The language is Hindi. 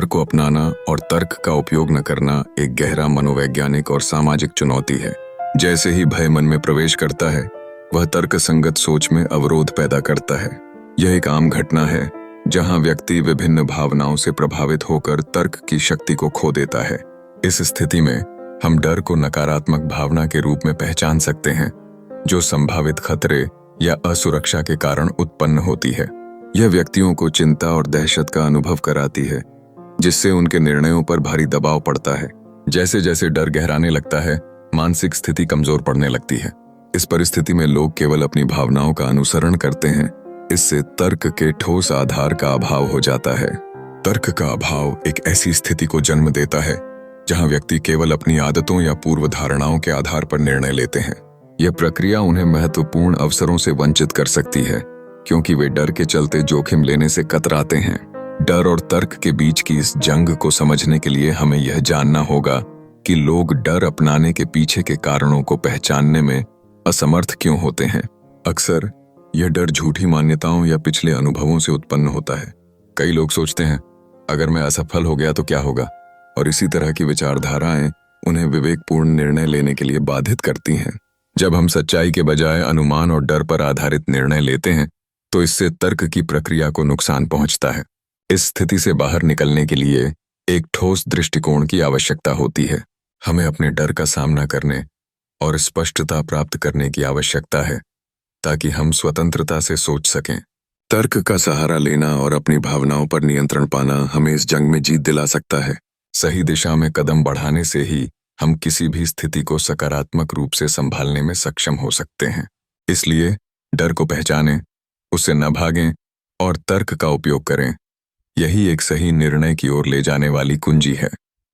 डर को अपनाना और तर्क का उपयोग न करना एक गहरा मनोवैज्ञानिक और सामाजिक चुनौती है। जैसे ही भय मन में प्रवेश करता है, वह तर्क संगत सोच में अवरोध पैदा करता है। यह एक आम घटना है जहां व्यक्ति विभिन्न भावनाओं से प्रभावित होकर तर्क की शक्ति को खो देता है। इस स्थिति में हम डर को नकारात्मक भावना के रूप में पहचान सकते हैं, जो संभावित खतरे या असुरक्षा के कारण उत्पन्न होती है। यह व्यक्तियों को चिंता और दहशत का अनुभव कराती है, जिससे उनके निर्णयों पर भारी दबाव पड़ता है। जैसे जैसे डर गहराने लगता है, मानसिक स्थिति कमजोर पड़ने लगती है। इस परिस्थिति में लोग केवल अपनी भावनाओं का अनुसरण करते हैं। इससे तर्क के ठोस आधार का अभाव हो जाता है। तर्क का अभाव एक ऐसी स्थिति को जन्म देता है जहां व्यक्ति केवल अपनी आदतों या पूर्व धारणाओं के आधार पर निर्णय लेते हैं। यह प्रक्रिया उन्हें महत्वपूर्ण अवसरों से वंचित कर सकती है, क्योंकि वे डर के चलते जोखिम लेने से कतराते हैं। डर और तर्क के बीच की इस जंग को समझने के लिए हमें यह जानना होगा कि लोग डर अपनाने के पीछे के कारणों को पहचानने में असमर्थ क्यों होते हैं। अक्सर यह डर झूठी मान्यताओं या पिछले अनुभवों से उत्पन्न होता है। कई लोग सोचते हैं, अगर मैं असफल हो गया तो क्या होगा, और इसी तरह की विचारधाराएं उन्हें विवेकपूर्ण निर्णय लेने के लिए बाधित करती हैं। जब हम सच्चाई के बजाय अनुमान और डर पर आधारित निर्णय लेते हैं, तो इससे तर्क की प्रक्रिया को नुकसान पहुंचता है। इस स्थिति से बाहर निकलने के लिए एक ठोस दृष्टिकोण की आवश्यकता होती है। हमें अपने डर का सामना करने और स्पष्टता प्राप्त करने की आवश्यकता है, ताकि हम स्वतंत्रता से सोच सकें। तर्क का सहारा लेना और अपनी भावनाओं पर नियंत्रण पाना हमें इस जंग में जीत दिला सकता है। सही दिशा में कदम बढ़ाने से ही हम किसी भी स्थिति को सकारात्मक रूप से संभालने में सक्षम हो सकते हैं। इसलिए डर को पहचानें, उससे न भागें और तर्क का उपयोग करें। यही एक सही निर्णय की ओर ले जाने वाली कुंजी है।